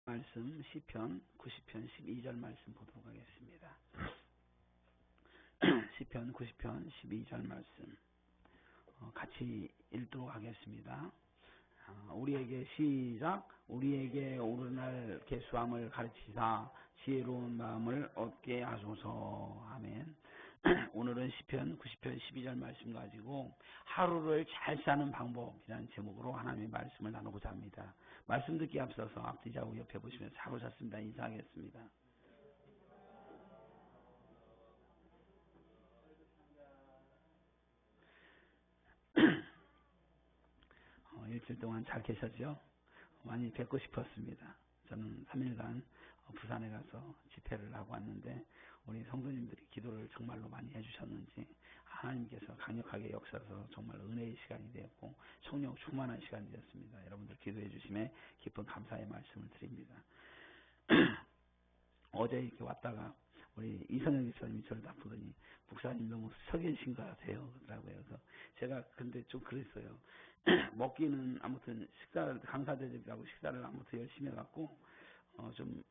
말씀 시편 90편 12절 말씀 보도록 하겠습니다. 시편 90편 12절 말씀 같이 읽도록 하겠습니다. 우리에게 시작. 우리에게 오르날 계수함을 가르치사 지혜로운 마음을 얻게 하소서. 아멘. 오늘은 시편 90편 12절 말씀 가지고 하루를 잘 사는 방법이라는 제목으로 하나님의 말씀을 나누고자 합니다. 말씀 듣기 앞서서 앞뒤 좌우 옆에 보시면서 사고 샀습니다. 인사하겠습니다. 일주일 동안 잘 계셨죠? 많이 뵙고 싶었습니다. 저는 3일간 부산에 가서 집회를 하고 왔는데 우리 성도님들이 기도를 정말로 많이 해주셨는지 하나님께서 강력하게 역사서 정말 은혜의 시간이 되었고 성령 충만한 시간이 되었습니다. 여러분들 기도해 주심에 깊은 감사의 말씀을 드립니다. 어제 이렇게 왔다가 우리 이선영 기사님이 저를 딱 보더니 목사님 너무 서 계신 것 같아요 그러더라고요. 그래서 제가 근데 좀 그랬어요. 먹기는 아무튼 식사를 강사대접이라고 식사를 아무튼 열심히 해갖고 좀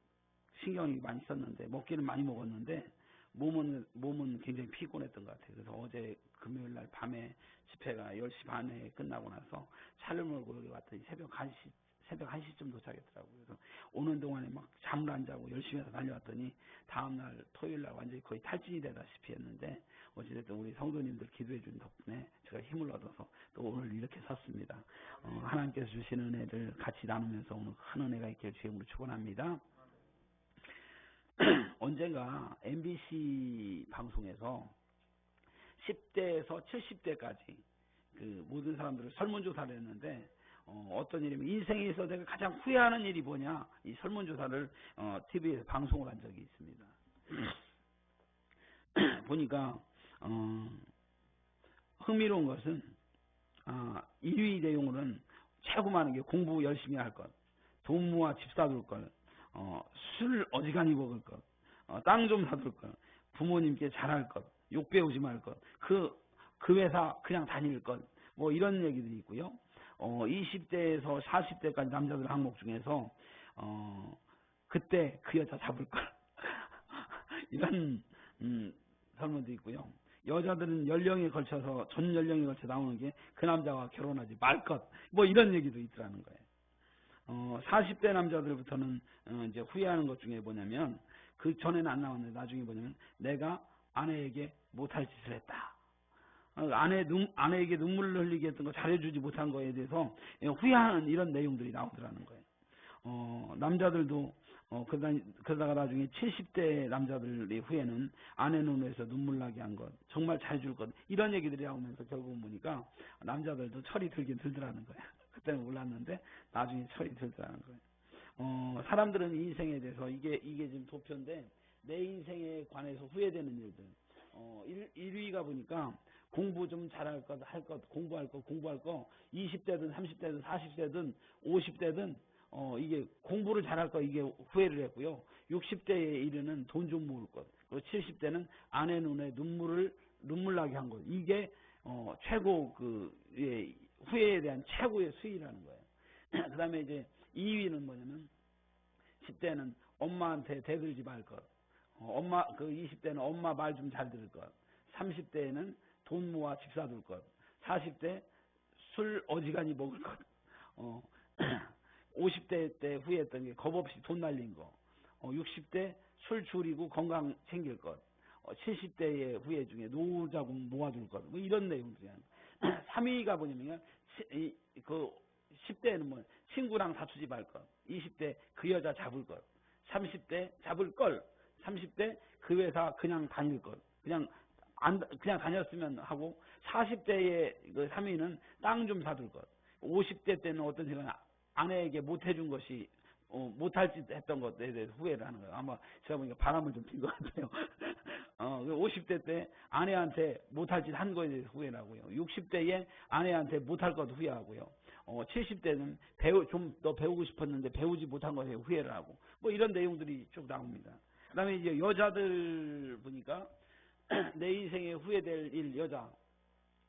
신경이 많이 썼는데 먹기는 많이 먹었는데 몸은 굉장히 피곤했던 것 같아요. 그래서 어제 금요일 날 밤에 집회가 10시 반에 끝나고 나서 차를 몰고 여기 왔더니 새벽 1시쯤 도착했더라고요. 그래서 오는 동안에 막 잠을 안 자고 열심히 해서 달려왔더니 다음날 토요일 날 완전히 거의 탈진이 되다시피 했는데 어찌됐든 우리 성도님들 기도해 준 덕분에 제가 힘을 얻어서 또 오늘 이렇게 섰습니다. 하나님께서 주신 은혜를 같이 나누면서 오늘 큰 은혜가 있길 주임으로 축원합니다. 언젠가 MBC 방송에서 10대에서 70대까지 그 모든 사람들을 설문조사를 했는데 어떤 일이면 인생에 있어서 내가 가장 후회하는 일이 뭐냐 이 설문조사를 TV에서 방송을 한 적이 있습니다. 보니까 흥미로운 것은 1위 내용으로는 최고 많은 게 공부 열심히 할 것, 돈 모아 집 사둘 것, 술 어지간히 먹을 것, 땅 좀 사둘 것, 부모님께 잘할 것, 욕 배우지 말 것, 그 회사 그냥 다닐 것, 뭐 이런 얘기들이 있고요. 20대에서 40대까지 남자들 항목 중에서 그때 그 여자 잡을 것 이런 설문도 있고요. 여자들은 연령에 걸쳐서 전 연령에 걸쳐 나오는 게 그 남자와 결혼하지 말 것, 뭐 이런 얘기도 있더라는 거예요. 40대 남자들부터는 이제 후회하는 것 중에 뭐냐면 그 전에는 안 나왔는데 나중에 뭐냐면 내가 아내에게 못할 짓을 했다. 아내에게 눈물을 흘리게 했던 거 잘해주지 못한 거에 대해서 후회하는 이런 내용들이 나오더라는 거예요. 남자들도 그러다가 나중에 70대 남자들의 후회는 아내 눈에서 눈물 나게 한 것, 정말 잘해줄 것, 이런 얘기들이 나오면서 결국 보니까 남자들도 철이 들긴 들더라는 거예요. 그때는 몰랐는데 나중에 철이 들더라는 거예요. 사람들은 인생에 대해서 이게 지금 도표인데 내 인생에 관해서 후회되는 일들. 1위가 보니까 공부 좀 잘할 것, 공부할 것, 20대든 30대든 40대든 50대든 이게 공부를 잘할 거 이게 후회를 했고요. 60대에 이르는 돈 좀 모을 것, 그리고 70대는 아내 눈에 눈물 나게 한 것. 이게 최고 후회에 대한 최고의 수위라는 거예요. 그다음에 이제 2위는 뭐냐면 10대는 엄마한테 대들지 말 것. 20대는 엄마 말 좀 잘 들을 것. 30대에는 돈 모아 집 사둘 것. 40대 술 어지간히 먹을 것. 50대 때 후회했던 게 겁 없이 돈 날린 거. 60대 술 줄이고 건강 챙길 것. 70대의 후회 중에 노후 자금 모아둘 것. 뭐 이런 내용들이야. 3위가 뭐냐면 10대에는 뭐 친구랑 다투지 말 것. 20대 그 여자 잡을 것. 30대 잡을 걸. 30대 그 회사 그냥 다닐 것. 그냥 다녔으면 하고 40대의 그 3위는 땅 좀 사둘 것. 50대 때는 어떤 생각은 아내에게 못해준 것이 못할 짓 했던 것에 대해서 후회를 하는 거예요. 아마 제가 보니까 바람을 좀 핀 것 같아요. 50대 때 아내한테 못할 짓 한 거에 대해서 후회를 하고요. 60대에 아내한테 못할 것 후회하고요. 70대는 좀 더 배우고 싶었는데 배우지 못한 것에 후회를 하고 뭐 이런 내용들이 쭉 나옵니다. 그 다음에 이제 여자들 보니까 내 인생에 후회될 일 여자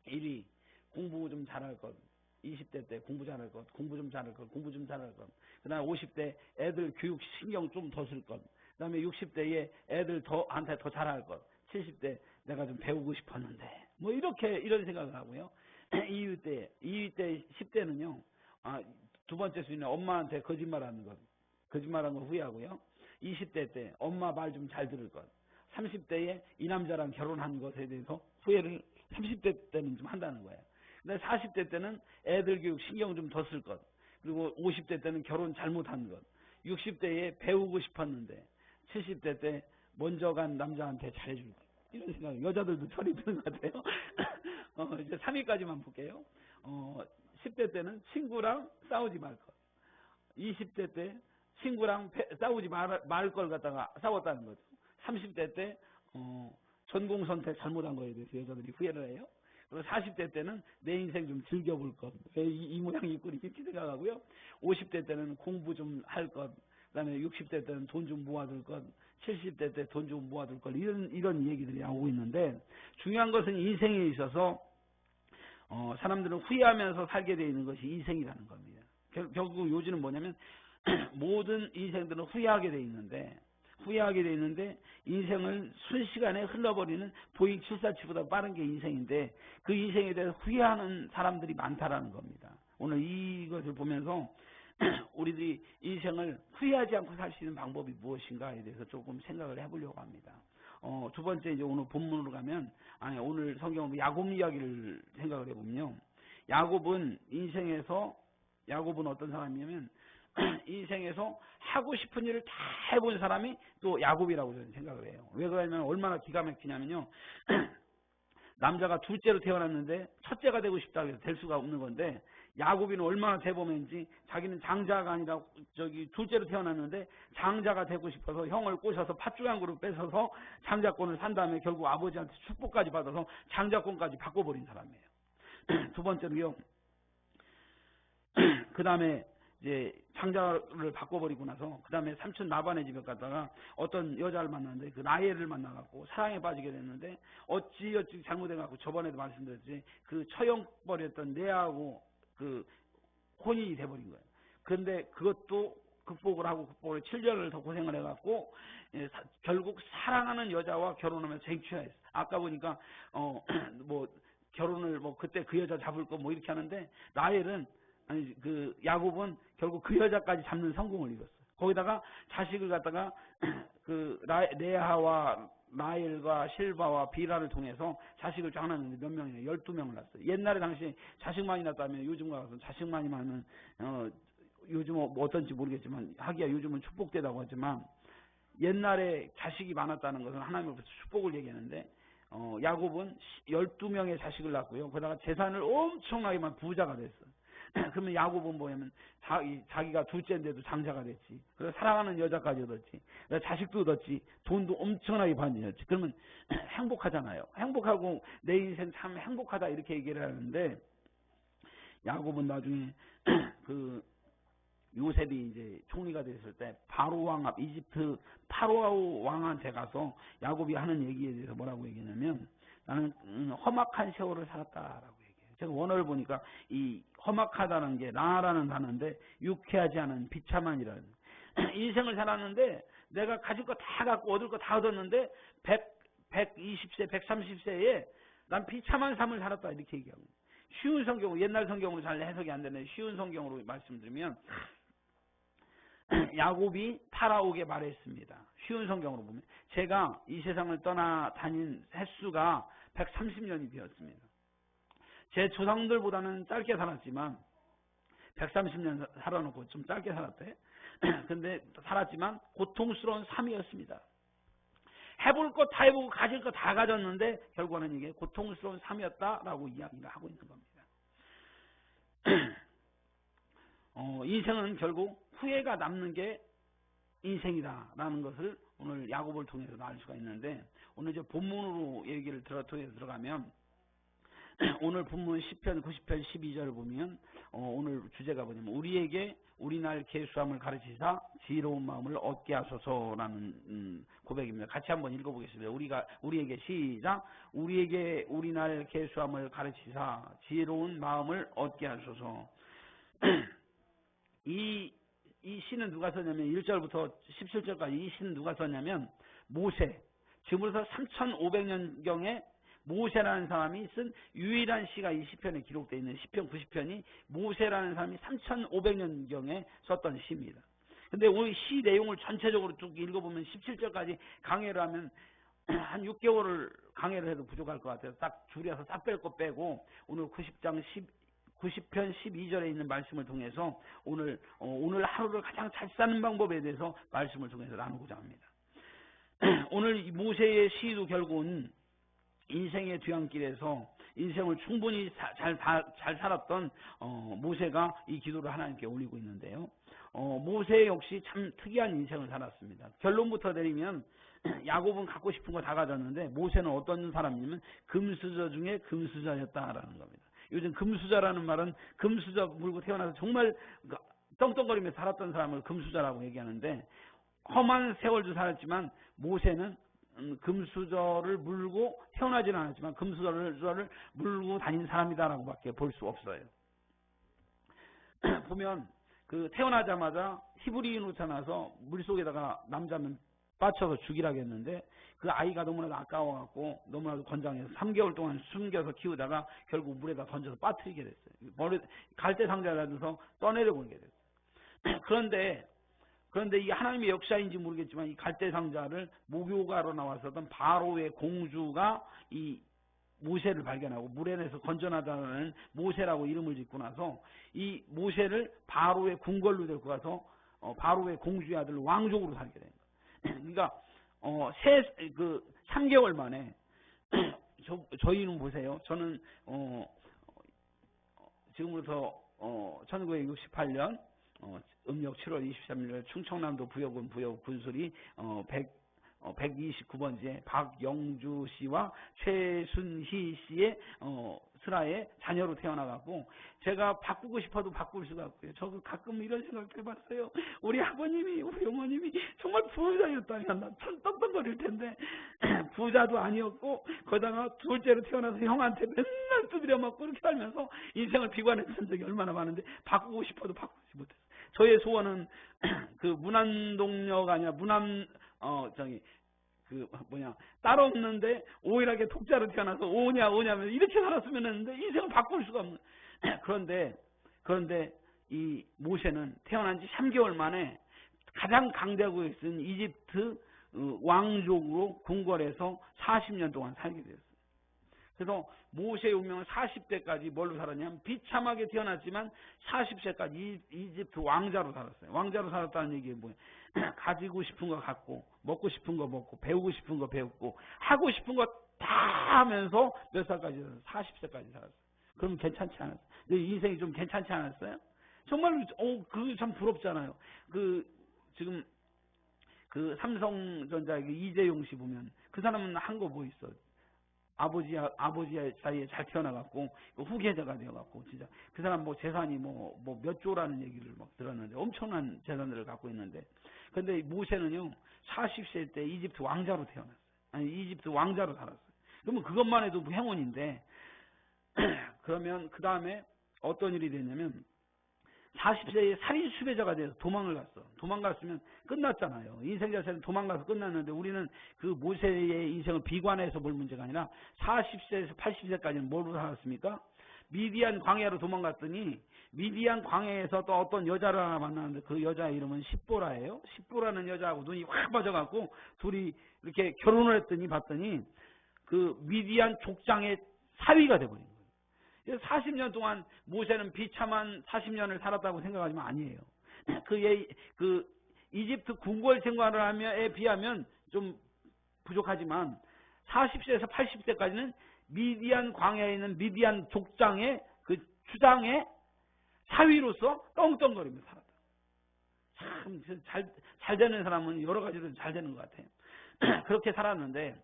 1위 공부 좀 잘할 것, 20대 때 공부 잘할 것, 공부 좀 잘할 것, 공부 좀 잘할 것. 그 다음에 50대 애들 교육 신경 좀 더 쓸 것. 그 다음에 60대에 애들 한테 더 잘할 것. 70대 내가 좀 배우고 싶었는데. 뭐 이런 생각을 하고요. 2위 때 10대는요. 두 번째 순위는 엄마한테 거짓말하는 것. 거짓말하는 거 후회하고요. 20대 때 엄마 말 좀 잘 들을 것. 30대에 이 남자랑 결혼한 것에 대해서 후회를 30대 때는 좀 한다는 거예요. 근데 40대 때는 애들 교육 신경 좀 더 쓸 것. 그리고 50대 때는 결혼 잘못한 것. 60대에 배우고 싶었는데 70대 때 먼저 간 남자한테 잘해줄 것. 이런 생각. 여자들도 철이 드는 것 같아요. 이제 3위까지만 볼게요. 10대 때는 친구랑 싸우지 말 것. 20대 때 친구랑 싸우지 말 걸 갖다가 싸웠다는 거죠. 30대 때 전공 선택 잘못한 거에 대해서 여자들이 후회를 해요. 그리고 40대 때는 내 인생 좀 즐겨볼 것. 왜 이 모양이 있고 이렇게 생각하고요. 50대 때는 공부 좀 할 것. 그다음에 60대 때는 돈 좀 모아둘 것. 70대 때 돈 좀 모아둘 것. 이런 얘기들이 나오고 있는데 중요한 것은 인생에 있어서 사람들은 후회하면서 살게 되어 있는 것이 인생이라는 겁니다. 결국 요지는 뭐냐면 모든 인생들은 후회하게 돼 있는데 인생을 순식간에 흘러버리는 보잉 747보다 빠른 게 인생인데 그 인생에 대해서 후회하는 사람들이 많다라는 겁니다. 오늘 이것을 보면서 우리들이 인생을 후회하지 않고 살 수 있는 방법이 무엇인가에 대해서 조금 생각을 해보려고 합니다. 두 번째 이제 오늘 본문으로 가면 오늘 성경으로 야곱 이야기를 생각을 해보면요. 야곱은 어떤 사람이냐면 인생에서 하고 싶은 일을 다 해본 사람이 또 야곱이라고 저는 생각을 해요. 왜 그러냐면 얼마나 기가 막히냐면요. 남자가 둘째로 태어났는데 첫째가 되고 싶다고 해서 될 수가 없는 건데 야곱이는 얼마나 대범했는지 자기는 장자가 아니라 둘째로 태어났는데 장자가 되고 싶어서 형을 꼬셔서 팥죽 한 그릇 뺏어서 장자권을 산 다음에 결국 아버지한테 축복까지 받아서 장자권까지 바꿔버린 사람이에요. 두 번째로요. 그 다음에 이제 장자를 바꿔버리고 나서 그 다음에 삼촌 라반의 집에 갔다가 어떤 여자를 만났는데 그 라헬을 만나갖고 사랑에 빠지게 됐는데 어찌 잘못해갖고 저번에도 말씀드렸지 그 처형버렸던 레아하고 그 혼인이 돼버린 거예요. 그런데 그것도 극복을 7년을 더 고생을 해갖고 결국 사랑하는 여자와 결혼하면서 쟁취했어요. 아까 보니까 뭐 결혼을 그때 그 여자 잡을 거 이렇게 하는데 라헬은 그 야곱은 결국 그 여자까지 잡는 성공을 이뤘어요. 거기다가 자식을 갖다가 그 레아와 라헬과 실바와 비라를 통해서 자식을 쫙 낳았는데 몇 명이냐? 12명을 낳았어요. 옛날에 당시 자식 많이 낳았다면 요즘과 같은 자식 많이 낳으면 요즘 어떤지 모르겠지만 하기야 요즘은 축복되다고 하지만 옛날에 자식이 많았다는 것은 하나님으로부터 축복을 얘기하는데 야곱은 12명의 자식을 낳았고요. 거기다가 재산을 엄청나게 만 부자가 됐어요. 그러면 야곱은 뭐냐면 자기가 둘째인데도 장자가 됐지. 그래서 사랑하는 여자까지 얻었지. 자식도 얻었지. 돈도 엄청나게 받았지. 그러면 행복하잖아요. 행복하고 내 인생 참 행복하다 이렇게 얘기를 하는데 야곱은 나중에 그 요셉이 이제 총리가 됐을 때 바로 왕 앞 이집트 파로 왕한테 가서 야곱이 하는 얘기에 대해서 뭐라고 얘기하냐면 나는 험악한 세월을 살았다라고 얘기해요. 제가 원어를 보니까 이 험악하다는 게 라라는 단어인데 유쾌하지 않은 비참한이라는 인생을 살았는데 내가 가질 거 다 갖고 얻을 거 다 얻었는데 120세 130세에 난 비참한 삶을 살았다 이렇게 얘기하고 쉬운 성경으로 옛날 성경으로 잘 해석이 안 되는 쉬운 성경으로 말씀드리면 야곱이 파라오에게 말했습니다. 쉬운 성경으로 보면 제가 이 세상을 떠나 다닌 횟수가 130년이 되었습니다. 제 조상들보다는 짧게 살았지만 130년 살아놓고 좀 짧게 살았대. 근데 살았지만 고통스러운 삶이었습니다. 해볼 거 다 해보고 가질 거 다 가졌는데 결국은 이게 고통스러운 삶이었다라고 이야기를 하고 있는 겁니다. 인생은 결국 후회가 남는 게 인생이다라는 것을 오늘 야곱을 통해서 알 수가 있는데 오늘 이제 본문으로 얘기를 통해서 들어가면 오늘 본문 10편 90편 12절을 보면 오늘 주제가 뭐냐면 우리에게 우리 날 계수함을 가르치사 지혜로운 마음을 얻게 하소서라는 고백입니다. 같이 한번 읽어보겠습니다. 우리에게 시작. 우리에게 우리 날 계수함을 가르치사 지혜로운 마음을 얻게 하소서. 이 시는 누가 썼냐면 1절부터 17절까지 이 시는 누가 썼냐면 모세. 지금부터 3500년경에 모세라는 사람이 쓴 유일한 시가 이 시편에 기록되어 있는 시편 90편이 모세라는 사람이 3500년경에 썼던 시입니다. 근데 오늘 시 내용을 전체적으로 쭉 읽어보면 17절까지 강해를 하면 한 6개월을 강해를 해도 부족할 것 같아요. 딱 줄여서 딱 뺄 거 빼고 오늘 90편 12절에 있는 말씀을 통해서 오늘 하루를 가장 잘 사는 방법에 대해서 말씀을 통해서 나누고자 합니다. 오늘 모세의 시도 결국은 인생의 뒤안길에서 인생을 충분히 잘 살았던 모세가 이 기도를 하나님께 올리고 있는데요. 모세 역시 참 특이한 인생을 살았습니다. 결론부터 내리면 야곱은 갖고 싶은 거 다 가졌는데 모세는 어떤 사람이냐면 금수저 중에 금수저였다라는 겁니다. 요즘 금수저라는 말은 금수저 물고 태어나서 정말 떵떵거리며 살았던 사람을 금수저라고 얘기하는데 험한 세월도 살았지만 모세는 금수저를 물고 태어나지는 않았지만 금수저를 물고 다닌 사람이다라고 밖에 볼 수 없어요. 보면 그 태어나자마자 히브리인으로 태어나서 물속에다가 남자는 빠쳐서 죽이라고 했는데 그 아이가 너무나도 아까워갖고 너무나도 건장해서 3개월 동안 숨겨서 키우다가 결국 물에다 던져서 빠뜨리게 됐어요. 갈대 상자를 놔둬서 떠내려 보내게 됐어요. 그런데 이 하나님의 역사인지 모르겠지만 이 갈대 상자를 목요가로 나왔었던 바로의 공주가 이 모세를 발견하고 물에 내서 건져나다는 모세라고 이름을 짓고 나서 이 모세를 바로의 궁궐로 데리고 가서 바로의 공주의 아들 왕족으로 살게 된 거예요. 그러니까 3개월 만에 저희는 보세요. 저는 지금부터 1968년 음력 7월 23일 충청남도 부여군 부여 군술이 129번지에 박영주 씨와 최순희 씨의 슬하의 자녀로 태어나갖고 제가 바꾸고 싶어도 바꿀 수가 없고요. 저도 가끔 이런 생각 해봤어요. 우리 아버님이 우리 어머님이 정말 부자였다면 나 참 떡떡거릴 텐데 부자도 아니었고 거기다가 둘째로 태어나서 형한테 맨날 두드려 맞고 그렇게 살면서 인생을 비관했던 적이 얼마나 많은데 바꾸고 싶어도 바꾸지 못했어요. 저의 소원은 그 문안동녀가 아니라 딸 없는데 오일하게 독자로 태어나서 오냐면 이렇게 살았으면 했는데 인생을 바꿀 수가 없는. 그런데 이 모세는 태어난 지 3개월 만에 가장 강대국에 있는 이집트 왕족으로 궁궐에서 40년 동안 살게 되었어요. 그래서 모세의 운명은 40대까지 뭘로 살았냐면 비참하게 태어났지만 40세까지 이집트 왕자로 살았어요. 왕자로 살았다는 얘기가 뭐예요? 가지고 싶은 거 갖고 먹고 싶은 거 먹고 배우고 싶은 거 배우고 하고 싶은 거 다 하면서 몇 살까지 살았어요? 40세까지 살았어요. 그럼 괜찮지 않았어요? 내 인생이 좀 괜찮지 않았어요? 정말 그게 참 부럽잖아요. 지금 삼성전자 이재용 씨 보면 그 사람은 한 거 뭐 있어? 아버지 사이에 잘 태어나갖고 후계자가 되어갖고 진짜 그 사람 뭐 재산이 뭐 몇 조라는 얘기를 막 들었는데 엄청난 재산들을 갖고 있는데 근데 모세는요 40세 때 이집트 왕자로 태어났어요. 이집트 왕자로 살았어요. 그러면 그것만 해도 행운인데 그러면 그 다음에 어떤 일이 됐냐면 40세에 살인 수배자가 돼서 도망을 갔어. 도망갔으면 끝났잖아요. 인생 자체는 도망가서 끝났는데 우리는 그 모세의 인생을 비관해서 볼 문제가 아니라 40세에서 80세까지는 뭘로 살았습니까? 미디안 광야로 도망갔더니 미디안 광야에서 또 어떤 여자를 하나 만났는데 그 여자 이름은 십보라예요. 십보라는 여자하고 눈이 확 빠져갖고 둘이 이렇게 결혼을 했더니 봤더니 그 미디안 족장의 사위가 돼버린 거예요. 40년 동안 모세는 비참한 40년을 살았다고 생각하지만 아니에요. 그 이집트 궁궐 생활을 하며에 비하면 좀 부족하지만 40세에서 80세까지는 미디안 광야에 있는 미디안 족장의 그 주장의 사위로서 떵떵거리며 살았다. 참 잘 되는 사람은 여러 가지로 잘 되는 것 같아요. 그렇게 살았는데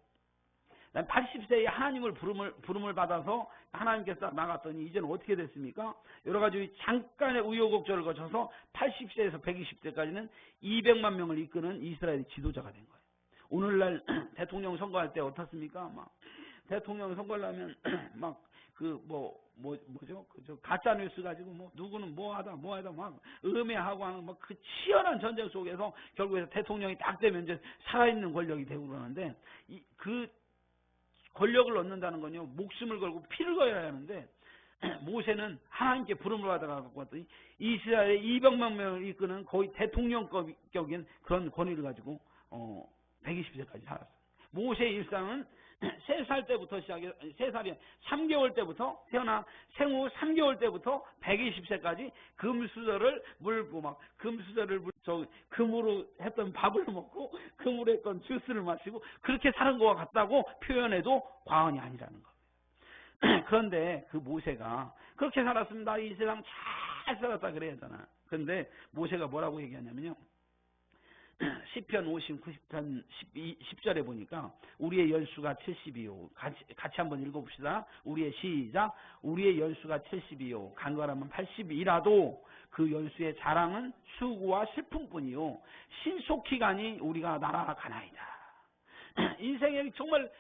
난 80세에 하나님을 부름을 받아서 하나님께서 나갔더니 이제는 어떻게 됐습니까? 여러 가지 잠깐의 우여곡절을 거쳐서 80세에서 120세까지는 200만 명을 이끄는 이스라엘의 지도자가 된 거예요. 오늘날 대통령 선거할 때 어떻습니까? 막 대통령 선거를 하면 막 뭐죠? 저 가짜 뉴스 가지고 뭐 누구는 뭐하다 막 음해하고 하는 막 그 치열한 전쟁 속에서 결국에 대통령이 딱 되면 이제 살아있는 권력이 되고 그러는데 그 권력을 얻는다는 건요 목숨을 걸고 피를 거야 하는데 모세는 하나님께 부름을 받아가지고 왔더니 이스라엘의 200만 명을 이끄는 거의 대통령격인 그런 권위를 가지고 120세까지 살았어요. 모세의 일상은 3살 때부터 시작해서 3살이 3개월 때부터 태어나 생후 3개월 때부터 120세까지 금수저를 물고 막 금으로 했던 밥을 먹고 금으로 했던 주스를 마시고 그렇게 사는 것과 같다고 표현해도 과언이 아니라는 겁니다. 그런데 그 모세가 그렇게 살았습니다. 이 세상 잘 살았다 그래야 하잖아. 그런데 모세가 뭐라고 얘기하냐면요. 시편 59편 10절에 보니까 우리의 연수가 70이요. 같이 한번 읽어봅시다. 우리의 시작. 우리의 연수가 70이요. 간거라면 80이라도 그 연수의 자랑은 수고와 슬픔뿐이요. 신속히가니 우리가 날아가나이다. 인생에 정말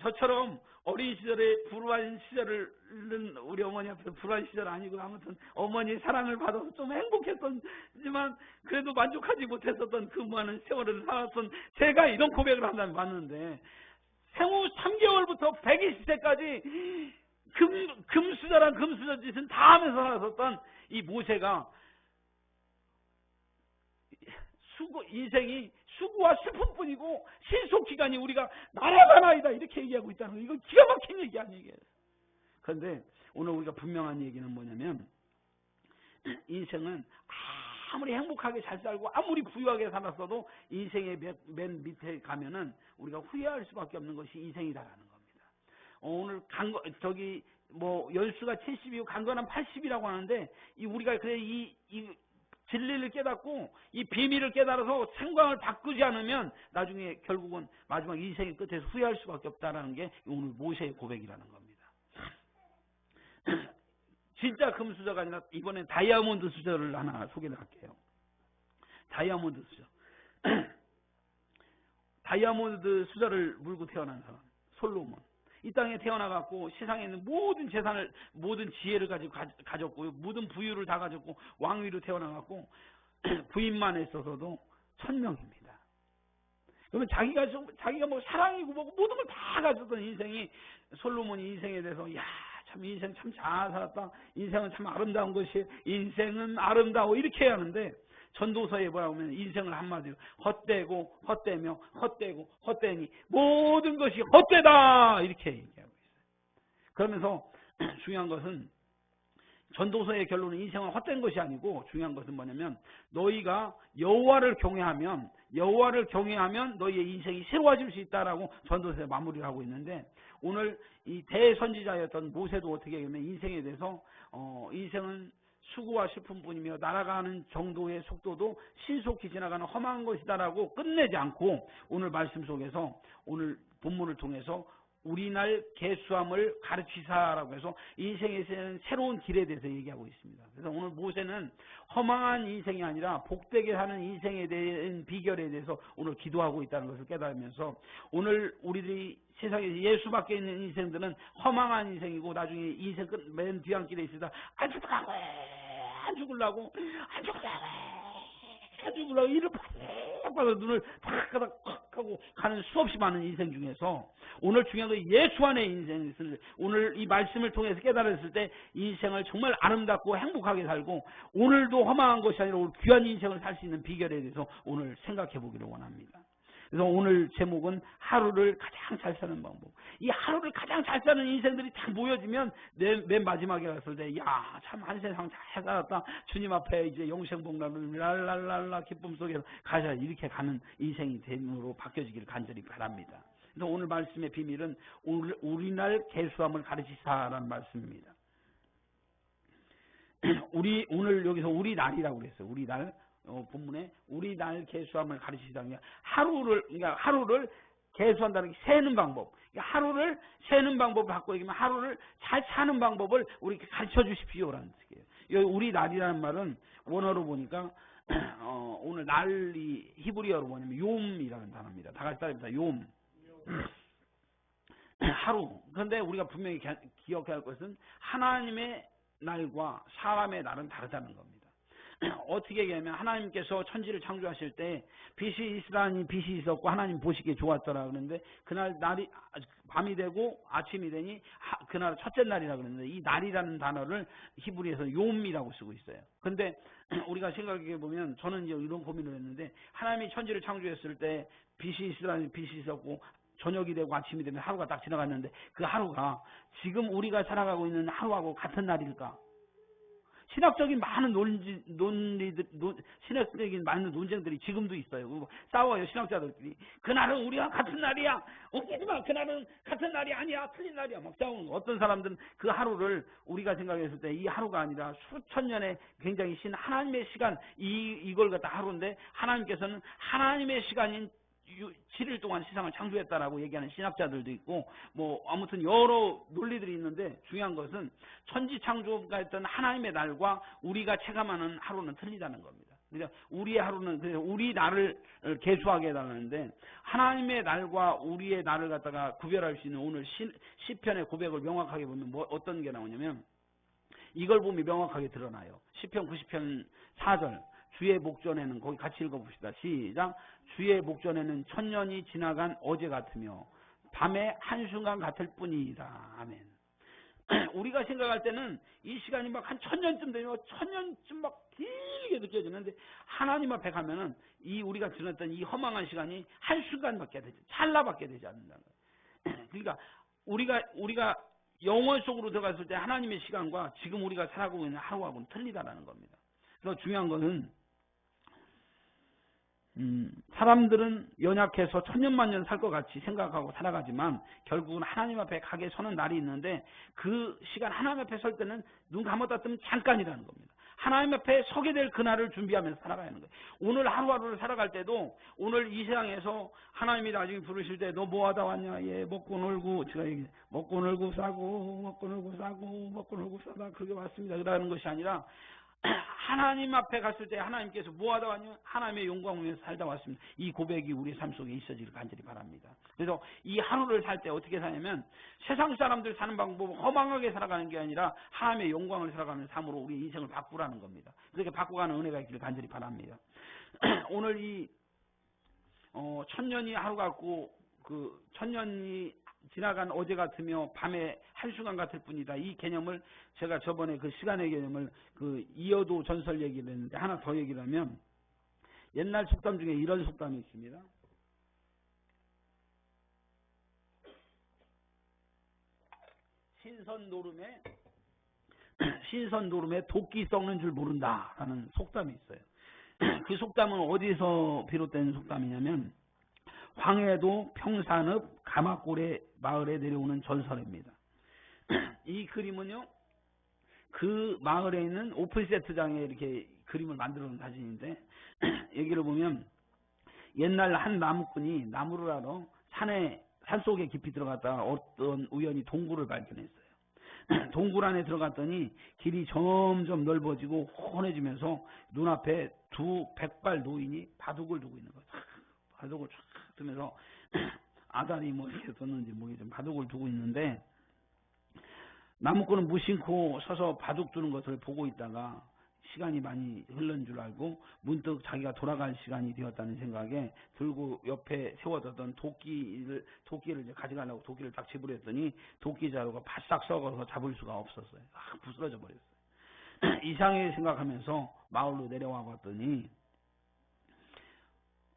저처럼 어린 시절에 불우한 시절은 우리 어머니 앞에서 불우한 시절 아니고 아무튼 어머니의 사랑을 받아서 좀 행복했었지만 그래도 만족하지 못했었던 그 많은 세월을 살았던 제가 이런 고백을 한다면 맞는데 생후 3개월부터 120세까지 금수저란 금수저 짓은 다 하면서 살았었던 이 모세가 인생이 수고와 슬픔뿐이고 신속기간이 우리가 날아가나이다 이렇게 얘기하고 있다는 거. 이거 기가 막힌 얘기 아니에요. 그런데 오늘 우리가 분명한 얘기는 뭐냐면 인생은 아무리 행복하게 잘 살고 아무리 부유하게 살았어도 인생의 맨 밑에 가면은 우리가 후회할 수밖에 없는 것이 인생이다라는 겁니다. 오늘 연수가 70이고 간거는 80이라고 하는데 우리가 그래 이 진리를 깨닫고 이 비밀을 깨달아서 생각을 바꾸지 않으면 나중에 결국은 마지막 인생의 끝에서 후회할 수밖에 없다는 게 오늘 모세의 고백이라는 겁니다. 진짜 금수저가 아니라 이번엔 다이아몬드 수저를 하나 소개를 할게요. 다이아몬드 수저. 다이아몬드 수저를 물고 태어난 사람 솔로몬. 이 땅에 태어나갖고 세상에 있는 모든 재산을 모든 지혜를 가지고 가졌고요. 모든 부유를 다 가졌고 왕위로 태어나갖고 부인만 했어서도 1000명입니다. 그러면 자기가 뭐 사랑이고 뭐고 모든 걸 다 가졌던 인생이 솔로몬이 인생에 대해서 참 인생 참 잘 살았다. 인생은 참 아름다운 것이 인생은 아름다워 이렇게 해야 하는데 전도서에 뭐라고 하면 인생을 한마디로 헛되고 헛되며 헛되고 헛되니 모든 것이 헛되다 이렇게 얘기하고 있어요. 그러면서 중요한 것은 전도서의 결론은 인생은 헛된 것이 아니고 중요한 것은 뭐냐면 너희가 여호와를 경외하면 너희의 인생이 새로워질 수 있다라고 전도서에 마무리를 하고 있는데 오늘 이 대선지자였던 모세도 어떻게 하면 인생에 대해서 인생은 수고와 슬픔뿐이며 날아가는 정도의 속도도 신속히 지나가는 험한 것이다라고 끝내지 않고 오늘 말씀 속에서 오늘 본문을 통해서 우리날 계수함을 가르치사라고 해서 인생에서는 새로운 길에 대해서 얘기하고 있습니다. 그래서 오늘 모세는 허망한 인생이 아니라 복되게 사는 인생에 대한 비결에 대해서 오늘 기도하고 있다는 것을 깨달으면서 오늘 우리들이 세상에 예수 밖에 있는 인생들은 허망한 인생이고 나중에 인생 끝 맨 뒤안길에 있으다 안 죽으려고 이를 팍 받아 눈을 팍 하고 가는 수없이 많은 인생 중에서 오늘 중요한 건 예수 안의 인생을 오늘 이 말씀을 통해서 깨달았을 때 인생을 정말 아름답고 행복하게 살고 오늘도 허망한 것이 아니라 오늘 귀한 인생을 살 수 있는 비결에 대해서 오늘 생각해 보기를 원합니다. 그래서 오늘 제목은 하루를 가장 잘 사는 방법. 이 하루를 가장 잘 사는 인생들이 다 모여지면 맨 마지막에 갔을 때 참 한 세상 잘 살았다. 주님 앞에 이제 영생복락을 랄랄랄라 기쁨 속에서 가자 이렇게 가는 인생이 됨으로 바뀌어지기를 간절히 바랍니다. 그래서 오늘 말씀의 비밀은 우리날 계수함을 가르치사라는 말씀입니다. 오늘 여기서 우리 날이라고 그랬어요. 우리 날 본문에 우리 날 계수함을 가르치다는 게 하루를 계수한다는 게 세는 방법. 하루를 세는 방법을 갖고 얘기하면 하루를 잘 사는 방법을 우리에게 가르쳐 주십시오라는 뜻이에요. 여기 우리 날이라는 말은 원어로 보니까 오늘 날이 히브리어로 뭐냐면 욤이라는 단어입니다. 다 같이 따라합니다. 욤. 하루. 그런데 우리가 분명히 기억해야 할 것은 하나님의 날과 사람의 날은 다르다는 겁니다. 어떻게 얘기하면 하나님께서 천지를 창조하실 때 빛이 있으라니 빛이 있었고 하나님 보시기에 좋았더라 그러는데 그날 날이 밤이 되고 아침이 되니 그날 첫째 날이라 그러는데 이 날이라는 단어를 히브리에서 욤이라고 쓰고 있어요. 근데 우리가 생각해 보면 저는 이제 이런 고민을 했는데 하나님이 천지를 창조했을 때 빛이 있으라니 빛이 있었고 저녁이 되고 아침이 되면 하루가 딱 지나갔는데 그 하루가 지금 우리가 살아가고 있는 하루하고 같은 날일까? 신학적인 많은 신학적인 많은 논쟁들이 지금도 있어요. 싸워요, 신학자들끼리. 그날은 우리가 같은 날이야. 웃기지 마. 그날은 같은 날이 아니야. 틀린 날이야. 막 싸우는 거. 어떤 사람들은 그 하루를 우리가 생각했을 때 이 하루가 아니라 수천 년의 굉장히 하나님의 시간, 이걸 갖다 하루인데 하나님께서는 하나님의 시간인 7일 동안 세상을 창조했다라고 얘기하는 신학자들도 있고 뭐 아무튼 여러 논리들이 있는데 중요한 것은 천지 창조가 했던 하나님의 날과 우리가 체감하는 하루는 틀리다는 겁니다. 그러니까 우리의 하루는 우리 날을 계수하게 해달라는데 하나님의 날과 우리의 날을 갖다가 구별할 수 있는 오늘 시편의 고백을 명확하게 보면 어떤 게 나오냐면 이걸 보면 명확하게 드러나요. 시편 90편 4절 주의 목전에는 거기 같이 읽어봅시다. 시작. 주의 목전에는 천년이 지나간 어제 같으며 밤의 한순간 같을 뿐이다. 아멘. 우리가 생각할 때는 이 시간이 막 한 천년쯤 되면 천년쯤 막 길게 느껴지는데 하나님 앞에 가면은 이 우리가 지났던 이 허망한 시간이 한순간밖에 되지 찰나밖에 되지 않는다는 거예요. 그러니까 우리가 영원 속으로 들어갔을 때 하나님의 시간과 지금 우리가 살아가고 있는 하루하고는 틀리다라는 겁니다. 그래서 중요한 것은 사람들은 연약해서 천년만년 살 것 같이 생각하고 살아가지만 결국은 하나님 앞에 가게 서는 날이 있는데 그 시간 하나님 앞에 설 때는 눈 감았다 뜨면 잠깐이라는 겁니다. 하나님 앞에 서게 될 그날을 준비하면서 살아가야 하는 거예요. 오늘 하루하루를 살아갈 때도 오늘 이 세상에서 하나님이 나중에 부르실 때 너 뭐하다 왔냐? 예, 먹고 놀고 제가 먹고 놀고 싸고 먹고 놀고 싸고 먹고 놀고 싸다 그게 맞습니다. 그러는 것이 아니라 하나님 앞에 갔을 때 하나님께서 뭐하다 왔냐? 하나님의 영광을 위해서 살다 왔습니다. 이 고백이 우리 삶 속에 있어지기를 간절히 바랍니다. 그래서 이 하루를 살 때 어떻게 사냐면 세상 사람들 사는 방법은 허망하게 살아가는 게 아니라 하나님의 영광을 살아가는 삶으로 우리 인생을 바꾸라는 겁니다. 그렇게 바꿔가는 은혜가 있기를 간절히 바랍니다. 오늘 이 천년이 하루 같고 그 천년이 지나간 어제 같으며 밤에 한순간 같을 뿐이다. 이 개념을 제가 저번에 그 시간의 개념을 그 이어도 전설 얘기를 했는데 하나 더 얘기를 하면 옛날 속담 중에 이런 속담이 있습니다. 신선 노름에 도끼 썩는 줄 모른다라는 속담이 있어요. 그 속담은 어디서 비롯된 속담이냐면 황해도 평산읍 가마골의 마을에 내려오는 전설입니다. 이 그림은요, 그 마을에 있는 오픈세트장에 이렇게 그림을 만들어 놓은 사진인데, 여기를 보면 옛날 한 나무꾼이 나무를 하러 산속에 깊이 들어갔다가 어떤 우연히 동굴을 발견했어요. 동굴 안에 들어갔더니 길이 점점 넓어지고 훤해지면서 눈앞에 두 백발 노인이 바둑을 두고 있는 거예요. 바둑을 쫙 두면서 아다리 뭐 이렇게 뒀는지 모르겠지만 바둑을 두고 있는데 나무꾼은 무심코 서서 바둑 두는 것을 보고 있다가 시간이 많이 흘른 줄 알고 문득 자기가 돌아갈 시간이 되었다는 생각에 들고 옆에 세워뒀던 도끼를 이제 가져가려고 도끼를 딱 집으랬더니 도끼 자루가 바싹 썩어서 잡을 수가 없었어요. 부스러져 버렸어요. 이상하게 생각하면서 마을로 내려와 봤더니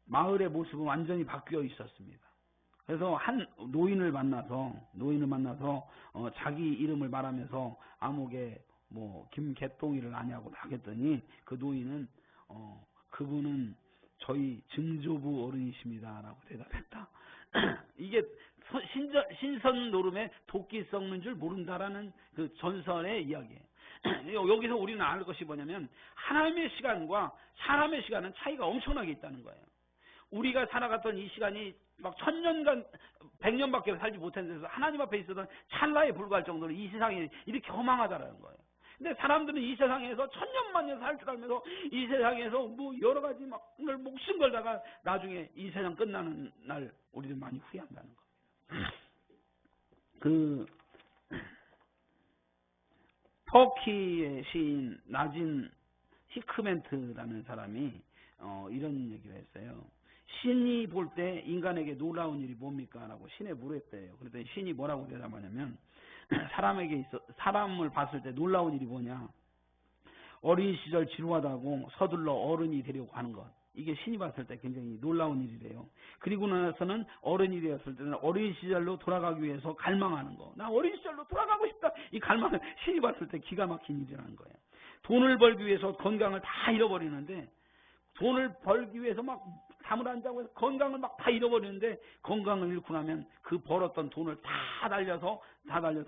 마을의 모습은 완전히 바뀌어 있었습니다. 그래서 한 노인을 만나서 자기 이름을 말하면서 아무개 뭐 김개똥이를 아냐고 하겠더니 그 노인은 그분은 저희 증조부 어른이십니다라고 대답했다. 이게 신선 노름에 도끼 썩는 줄 모른다라는 그 전설의 이야기예요. 여기서 우리는 알 것이 뭐냐면 하나님의 시간과 사람의 시간은 차이가 엄청나게 있다는 거예요. 우리가 살아갔던 이 시간이 막 1000년간 100년밖에 살지 못한 데서 하나님 앞에 있었던 찰나에 불과할 정도로 이 세상이 이렇게 허망하다라는 거예요. 근데 사람들은 이 세상에서 1000년만년 살면서 이 세상에서 뭐 여러 가지 막 목숨 걸다가 나중에 이 세상 끝나는 날 우리들 많이 후회한다는 겁니다. 그 터키의 시인 나진 히크멘트라는 사람이 이런 얘기를 했어요. 신이 볼 때 인간에게 놀라운 일이 뭡니까? 라고 신에 물었대요. 그랬더니 신이 뭐라고 대답하냐면 사람을 봤을 때 놀라운 일이 뭐냐? 어린 시절 지루하다고 서둘러 어른이 되려고 하는 것. 이게 신이 봤을 때 굉장히 놀라운 일이래요. 그리고 나서는 어른이 되었을 때는 어린 시절로 돌아가기 위해서 갈망하는 거. 나 어린 시절로 돌아가고 싶다. 이 갈망을 신이 봤을 때 기가 막힌 일이라는 거예요. 돈을 벌기 위해서 건강을 다 잃어버리는데 돈을 벌기 위해서 막 잠을 안 자고 해서 건강을 막 다 잃어버리는데 건강을 잃고 나면 그 벌었던 돈을 다 달려서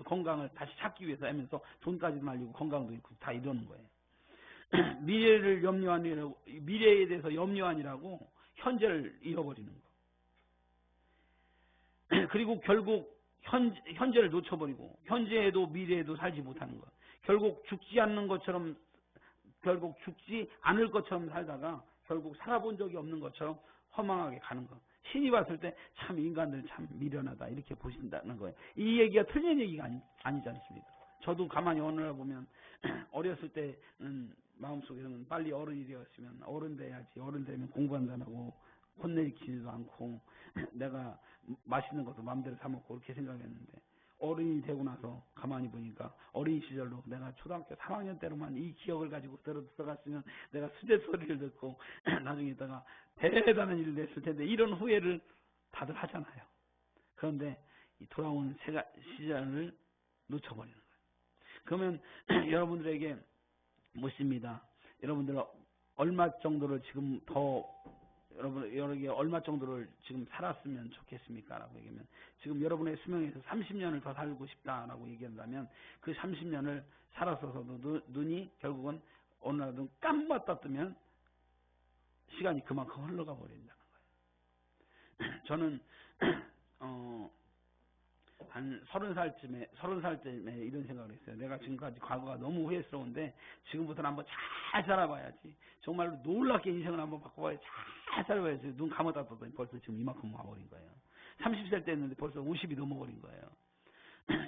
건강을 다시 찾기 위해서 하면서 돈까지 날리고 건강도 잃고 다 이러는 거예요. 미래에 대해서 염려하니라고 현재를 잃어버리는 거. 그리고 결국 현재를 놓쳐버리고 현재에도 미래에도 살지 못하는 것. 결국 죽지 않을 것처럼 살다가 결국 살아본 적이 없는 것처럼 허망하게 가는 것. 신이 봤을 때 참 인간들 참 미련하다 이렇게 보신다는 거예요. 이 얘기가 틀린 얘기가 아니지 않습니까? 저도 가만히 어느 날 보면 어렸을 때는 마음속에서는 빨리 어른이 되었으면 어른 돼야지. 어른 되면 공부한도 안 하고 혼내키지도 않고 내가 맛있는 것도 마음대로 사 먹고 그렇게 생각했는데 어른이 되고 나서 가만히 보니까 어린 시절로 내가 초등학교 3학년 때로만 이 기억을 가지고 들어갔으면 내가 수제 소리를 듣고 나중에 있다가 대단한 일을 했을 텐데 이런 후회를 다들 하잖아요. 그런데 이 돌아온 시절을 놓쳐버리는 거예요. 그러면 여러분들에게 묻습니다. 여러분들 얼마 정도를 지금 여러분이 얼마 정도를 지금 살았으면 좋겠습니까? 라고 얘기하면 지금 여러분의 수명에서 30년을 더 살고 싶다라고 얘기한다면 그 30년을 살았어서도 눈이 결국은 어느 날 눈 깜빡 뜨면 시간이 그만큼 흘러가 버린다는 거예요. 저는 한 30살쯤에 이런 생각을 했어요. 내가 지금까지 과거가 너무 후회스러운데 지금부터는 한번 잘 살아봐야지. 정말로 놀랍게 인생을 한번 바꿔봐야지. 잘 살아봐야지. 눈 감았다 떴더니 벌써 지금 이만큼 와버린 거예요. 30살 때 했는데 벌써 50이 넘어버린 거예요.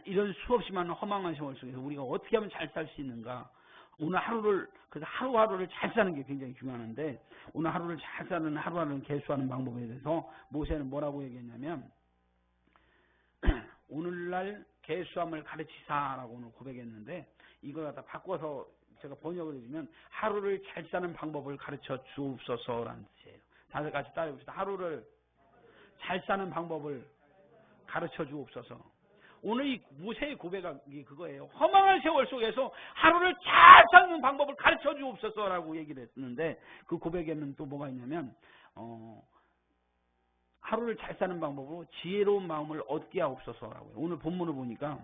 이런 수없이 많은 허망한 세월 속에서 우리가 어떻게 하면 잘 살 수 있는가. 오늘 그래서 하루하루를 잘 사는 게 굉장히 중요한데 오늘 하루를 잘 사는 하루하루를 개수하는 방법에 대해서 모세는 뭐라고 얘기했냐면 오늘날 개수함을 가르치사라고 오늘 고백했는데 이걸 갖다 바꿔서 제가 번역을 해주면 하루를 잘 사는 방법을 가르쳐 주옵소서라는 뜻이에요. 다들 같이 따라해봅시다. 하루를 잘 사는 방법을 가르쳐 주옵소서. 오늘 이 모세의 고백이 그거예요. 허망한 세월 속에서 하루를 잘 사는 방법을 가르쳐 주옵소서라고 얘기를 했는데 그 고백에는 또 뭐가 있냐면 하루를 잘 사는 방법으로 지혜로운 마음을 얻게 하옵소서라고요. 오늘 본문을 보니까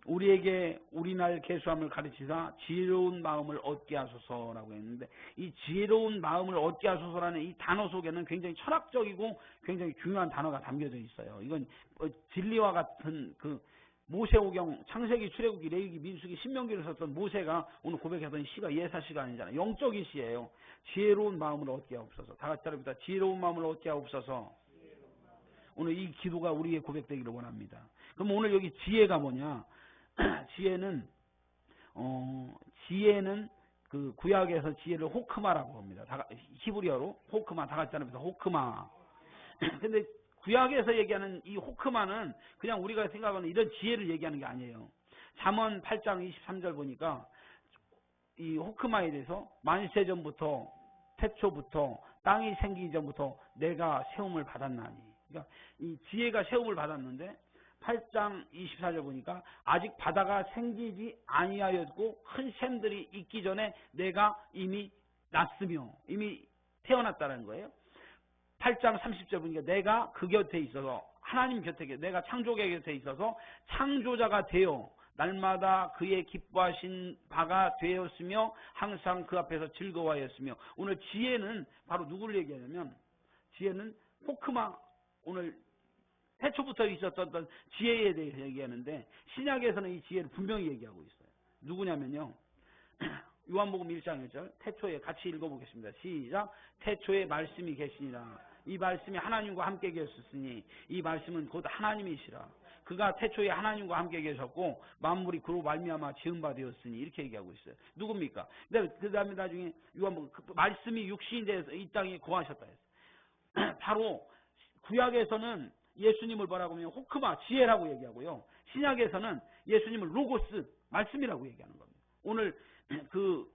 우리에게 우리날 계수함을 가르치사 지혜로운 마음을 얻게 하소서라고 했는데 이 지혜로운 마음을 얻게 하소서라는 이 단어 속에는 굉장히 철학적이고 굉장히 중요한 단어가 담겨져 있어요. 이건 진리와 같은 그 모세오경, 창세기, 출애굽기, 레위기, 민수기, 신명기를 썼던 모세가 오늘 고백했던 시가 예사시가 아니잖아요. 영적인 시예요. 지혜로운 마음을 얻게 하옵소서. 다 같이 따라합니다. 지혜로운 마음을 얻게 하옵소서. 오늘 이 기도가 우리의 고백되기를 원합니다. 그럼 오늘 여기 지혜가 뭐냐? 지혜는 그 구약에서 지혜를 호크마라고 합니다. 히브리어로 호크마, 다 같이 따라합니다. 호크마. 근데 구약에서 얘기하는 이 호크마는 그냥 우리가 생각하는 이런 지혜를 얘기하는 게 아니에요. 잠언 8장 23절 보니까 이 호크마에 대해서 만세전부터 태초부터 땅이 생기기 전부터 내가 세움을 받았나니. 그러니까 이 지혜가 세움을 받았는데 8장 24절 보니까 아직 바다가 생기지 아니하였고 큰 샘들이 있기 전에 내가 이미 났으며 이미 태어났다는 거예요. 8장 30절 보니까 내가 그 곁에 있어서 하나님 곁에 내가 창조계 곁에 있어서 창조자가 되어 날마다 그의 기뻐하신 바가 되었으며 항상 그 앞에서 즐거워하였으며. 오늘 지혜는 바로 누구를 얘기하냐면 지혜는 호크마, 오늘 태초부터 있었던 지혜에 대해서 얘기하는데 신약에서는 이 지혜를 분명히 얘기하고 있어요. 누구냐면요. 요한복음 1장 1절 태초에 같이 읽어보겠습니다. 시작. 태초에 말씀이 계시니라. 이 말씀이 하나님과 함께 계셨으니 이 말씀은 곧 하나님이시라. 그가 태초에 하나님과 함께 계셨고 만물이 그로 말미암아 지은 바 되었으니 이렇게 얘기하고 있어요. 누굽니까? 그 다음에 나중에 요한복음 말씀이 육신이 돼서 이 땅에 거하셨다 했어요. 바로 구약에서는 예수님을 뭐라고 하면 호크마 지혜라고 얘기하고요. 신약에서는 예수님을 로고스 말씀이라고 얘기하는 겁니다. 오늘 그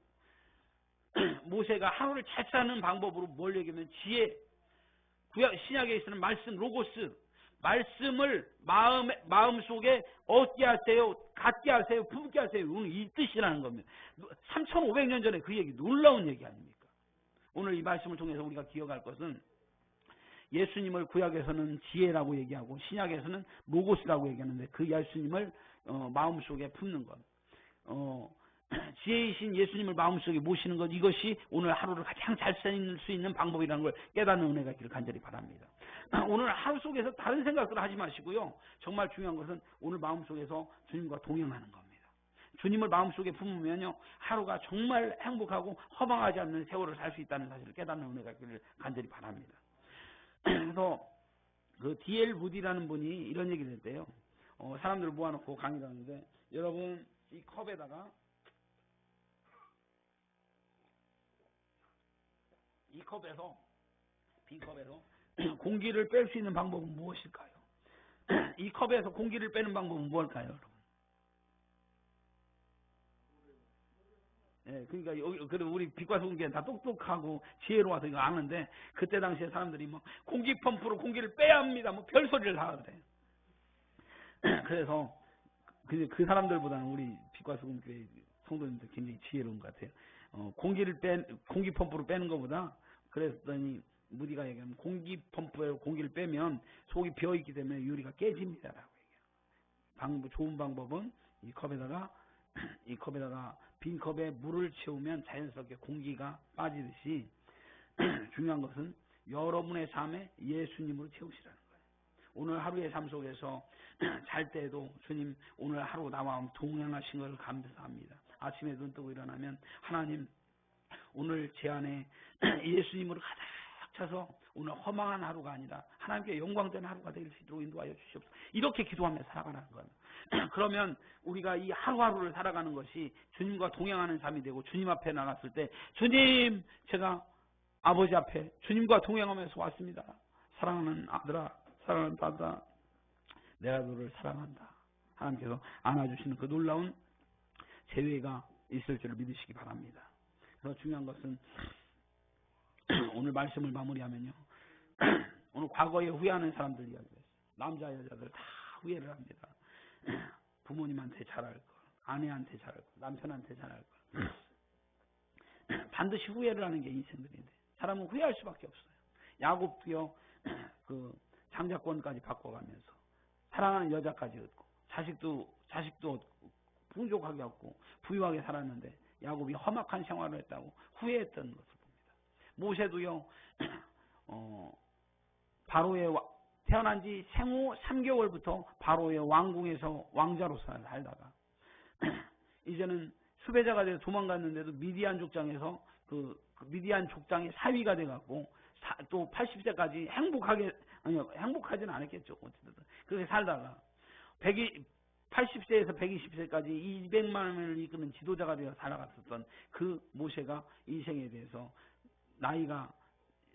모세가 하루를 잘 사는 방법으로 뭘 얘기하면 지혜, 구약 신약에 있는 말씀 로고스, 말씀을 마음속에 얻게 하세요, 갖게 하세요, 품게 하세요. 이 뜻이라는 겁니다. 3,500년 전에 그 얘기, 놀라운 얘기 아닙니까? 오늘 이 말씀을 통해서 우리가 기억할 것은 예수님을 구약에서는 지혜라고 얘기하고 신약에서는 로고스라고 얘기하는데 그 예수님을 마음속에 품는 것. 지혜이신 예수님을 마음속에 모시는 것, 이것이 오늘 하루를 가장 잘 살 수 있는 방법이라는 걸 깨닫는 은혜가 있기를 간절히 바랍니다. 오늘 하루 속에서 다른 생각을 하지 마시고요. 정말 중요한 것은 오늘 마음속에서 주님과 동행하는 겁니다. 주님을 마음속에 품으면요. 하루가 정말 행복하고 허망하지 않는 세월을 살 수 있다는 사실을 깨닫는 은혜가 있기를 간절히 바랍니다. 그래서 그 D.L. 무디라는 분이 이런 얘기를 했대요. 사람들을 모아놓고 강의를 하는데 여러분 이 컵에다가 이 컵에서 빈컵에서 공기를 뺄 수 있는 방법은 무엇일까요? 이 컵에서 공기를 빼는 방법은 무엇일까요, 여러분? 예, 그러니까 그리고 우리 빛과 소금기는 다 똑똑하고 지혜로워서 이거 아는데 그때 당시에 사람들이 뭐 공기 펌프로 공기를 빼야 합니다. 뭐 별소리를 다 하더래. 그래서 그 사람들보다는 우리 빛과 소금교회 성도님들 굉장히 지혜로운 것 같아요. 공기 펌프로 빼는 것보다 그랬더니 무디가 얘기하면 공기 펌프에 공기를 빼면 속이 비어 있기 때문에 유리가 깨집니다라고 얘기해요. 좋은 방법은 이 컵에다가 빈 컵에 물을 채우면 자연스럽게 공기가 빠지듯이 중요한 것은 여러분의 삶에 예수님으로 채우시라는 거예요. 오늘 하루의 삶 속에서 잘 때에도 주님 오늘 하루 나와 동행하신 것을 감사합니다. 아침에 눈 뜨고 일어나면 하나님 오늘 제 안에 예수님으로 가득 차서 오늘 허망한 하루가 아니라 하나님께 영광되는 하루가 될 수 있도록 인도하여 주시옵소서. 이렇게 기도하며 살아가는 거예요. 그러면 우리가 이 하루하루를 살아가는 것이 주님과 동행하는 삶이 되고 주님 앞에 나갔을 때 주님 제가 아버지 앞에 주님과 동행하면서 왔습니다. 사랑하는 아들아 사랑하는 딸아 내가 너를 사랑한다. 하나님께서 안아주시는 그 놀라운 재회가 있을 줄을 믿으시기 바랍니다. 그래서 중요한 것은 오늘 말씀을 마무리하면요. 오늘 과거에 후회하는 사람들 이야기했어요. 남자 여자들 다 후회를 합니다. 부모님한테 잘할 걸, 아내한테 잘할 걸, 남편한테 잘할 걸. 반드시 후회를 하는 게 인생들인데 사람은 후회할 수밖에 없어요. 야곱도요. 그 장자권까지 바꿔가면서 사랑하는 여자까지 얻고 자식도 얻고 풍족하게 얻고 부유하게 살았는데 야곱이 험악한 생활을 했다고 후회했던 것을 봅니다. 모세도요. 바로의 태어난 지 생후 3개월부터 바로의 왕궁에서 왕자로 살다가 이제는 수배자가 돼서 도망갔는데도 미디안 족장에서 그 미디안 족장의 사위가 돼갖고 또 80세까지 행복하지는 않았겠죠. 어쨌든 그렇게 살다가 80세에서 120세까지 200만 명을 이끄는 지도자가 되어 살아갔었던 그 모세가 인생에 대해서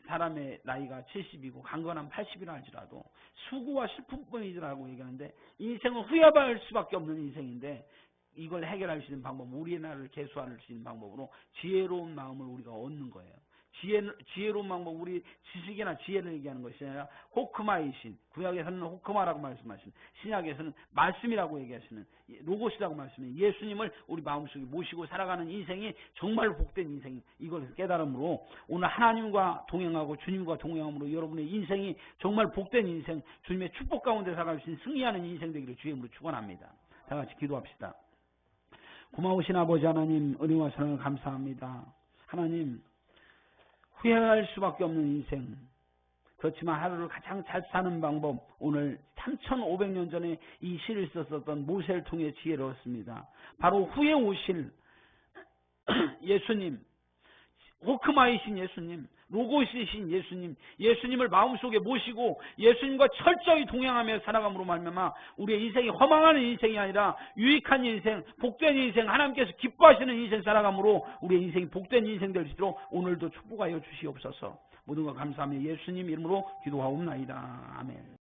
사람의 나이가 70이고 강건한 80이라 할지라도 수고와 슬픔뿐이라고 얘기하는데 인생은 후회할 수밖에 없는 인생인데 이걸 해결할 수 있는 방법은 우리의 나를 개수할 수 있는 방법으로 지혜로운 마음을 우리가 얻는 거예요. 지혜로운 방법, 우리 지식이나 지혜를 얘기하는 것이 아니라 호크마이신, 구약에서는 호크마라고 말씀하시는, 신약에서는 말씀이라고 얘기하시는 로고스라고 말씀하시는 예수님을 우리 마음속에 모시고 살아가는 인생이 정말 복된 인생, 이걸 깨달음으로 오늘 하나님과 동행하고 주님과 동행함으로 여러분의 인생이 정말 복된 인생, 주님의 축복 가운데 살아갈 수 있는 승리하는 인생 되기를 주의 이름으로 축원합니다. 다 같이 기도합시다. 고마우신 아버지 하나님, 은혜와 사랑을 감사합니다. 하나님, 후회할 수밖에 없는 인생, 그렇지만 하루를 가장 잘 사는 방법, 오늘 3,500년 전에 이 시를 썼었던 모세를 통해 지혜를 얻습니다. 바로 후에 오실 예수님, 호크마이신 예수님, 로고시신 예수님, 예수님을 마음속에 모시고 예수님과 철저히 동행하며 살아감으로 말미암아 우리의 인생이 허망하는 인생이 아니라 유익한 인생, 복된 인생, 하나님께서 기뻐하시는 인생 살아감으로 우리의 인생이 복된 인생 될 수 있도록 오늘도 축복하여 주시옵소서. 모든 것 감사하며 예수님 이름으로 기도하옵나이다. 아멘.